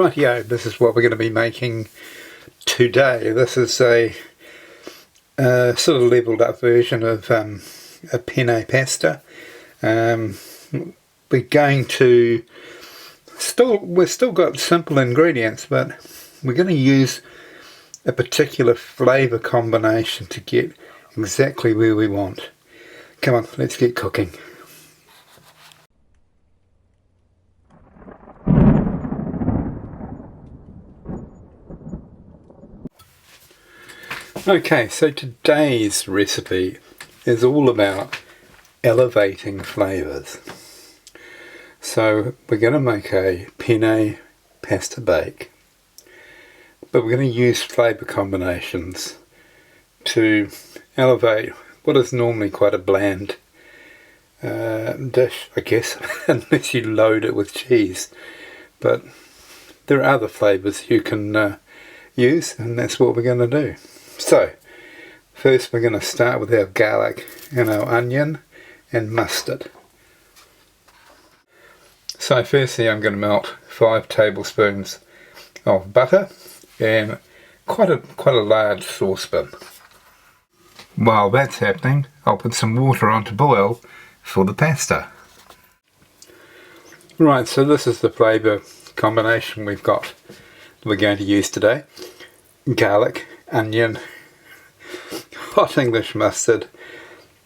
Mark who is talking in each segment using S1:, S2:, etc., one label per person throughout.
S1: Rightio, this is what we're going to be making today. This is a sort of levelled up version of a penne pasta. We're going to we've still got simple ingredients, but we're going to use a particular flavour combination to get exactly where we want. Come on, let's get cooking. Okay, so today's recipe is all about elevating flavours. So we're going to make a penne pasta bake, but we're going to use flavour combinations to elevate what is normally quite a bland dish, I guess, unless you load it with cheese. But there are other flavours you can use, and that's what we're going to do. So, first we're going to start with our garlic and our onion and mustard. So firstly I'm going to melt 5 tablespoons of butter in quite a large saucepan. While that's happening, I'll put some water on to boil for the pasta. Right, so this is the flavour combination we're going to use today. Garlic, onion, hot English mustard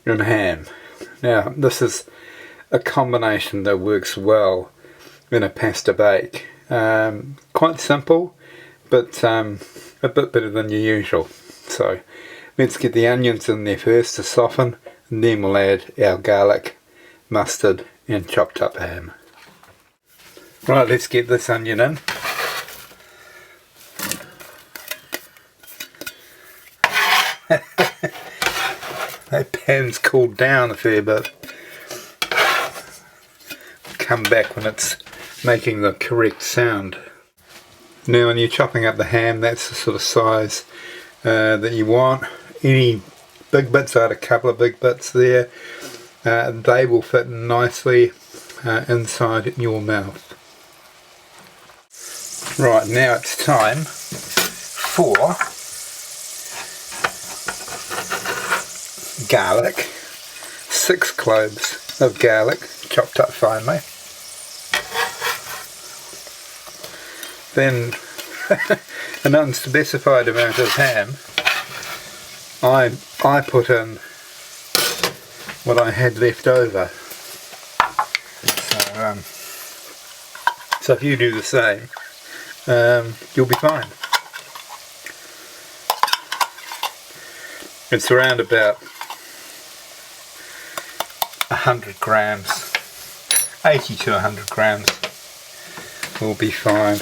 S1: and ham. Now this is a combination that works well in a pasta bake. Quite simple, but a bit better than your usual. So let's get the onions in there first to soften, and then we'll add our garlic, mustard and chopped up ham. Right, let's get this onion in. That pan's cooled down a fair bit. Come back when it's making the correct sound. Now when you're chopping up the ham, that's the sort of size that you want. Any big bits, I had a couple of big bits there, they will fit nicely inside your mouth. Right, now it's time for garlic. 6 cloves of garlic chopped up finely. Then an unspecified amount of ham. I put in what I had left over. So if you do the same, you'll be fine. It's around about 100 grams, 80 to 100 grams will be fine.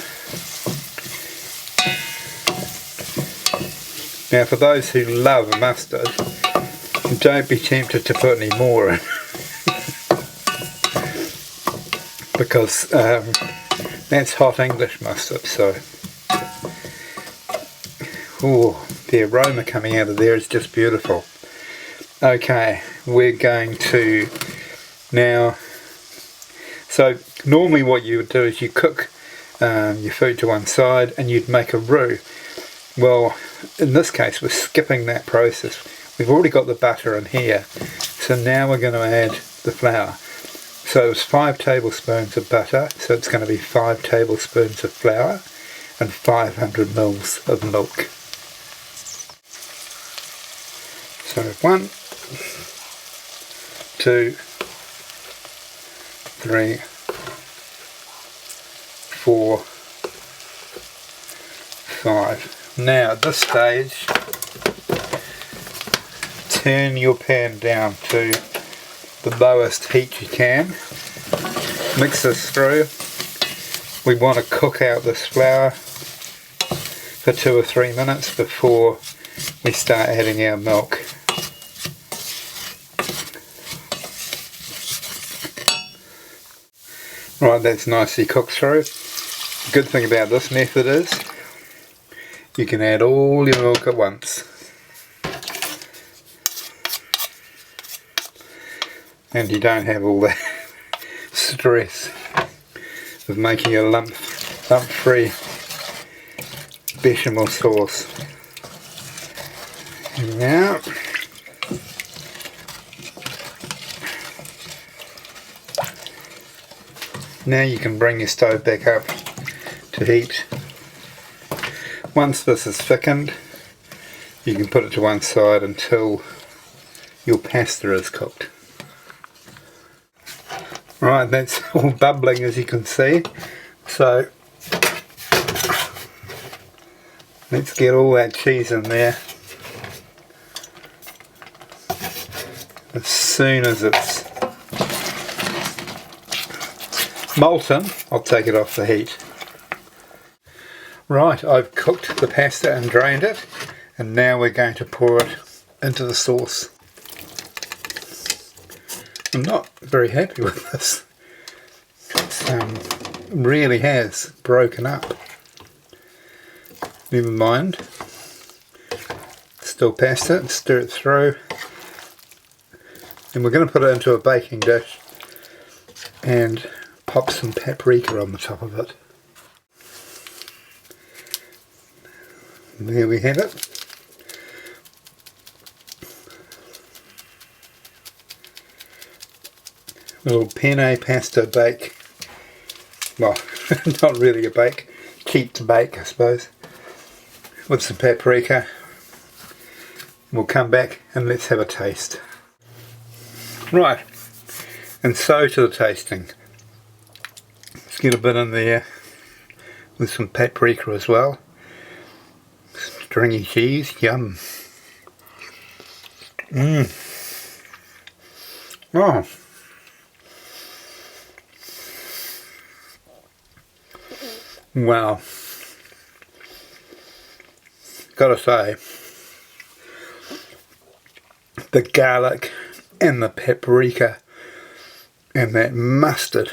S1: Now for those who love mustard, don't be tempted to put any more in because that's hot English mustard. So the aroma coming out of there is just beautiful. Okay, we're going to now, so normally what you would do is you cook your food to one side and you'd make a roux. Well, in this case we're skipping that process. We've already got the butter in here, so now we're going to add the flour. So it's 5 tablespoons of butter, so it's going to be 5 tablespoons of flour and 500 mils of milk. So 1, 2, 3, 4, 5. Now at this stage, turn your pan down to the lowest heat you can. Mix this through. We want to cook out this flour for 2 or 3 minutes before we start adding our milk. Right, that's nicely cooked through. The good thing about this method is you can add all your milk at once. And you don't have all that stress of making a lump free bechamel sauce. Now, you can bring your stove back up to heat. Once this is thickened, you can put it to one side until your pasta is cooked. Right, that's all bubbling as you can see. So let's get all that cheese in there. As soon as it's molten, I'll take it off the heat. Right, I've cooked the pasta and drained it, and now we're going to pour it into the sauce. I'm not very happy with this. It really has broken up. Never mind. Still pasta, stir it through. And we're going to put it into a baking dish and pop some paprika on the top of it. And there we have it. A little penne pasta bake. Well, not really a bake, heaped bake I suppose. With some paprika. We'll come back and let's have a taste. Right, and so to the tasting. Let's get a bit in there with some paprika as well. Stringy cheese, yum. Oh. Wow. Gotta say, the garlic and the paprika and that mustard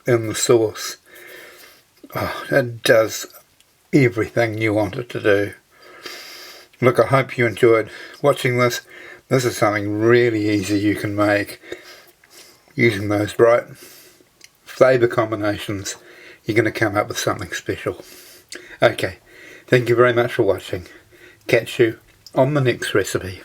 S1: in the sauce, oh, it does everything you want it to do. Look, I hope you enjoyed watching this. This is something really easy you can make using those right flavour combinations. You're going to come up with something special. Okay, thank you very much for watching. Catch you on the next recipe.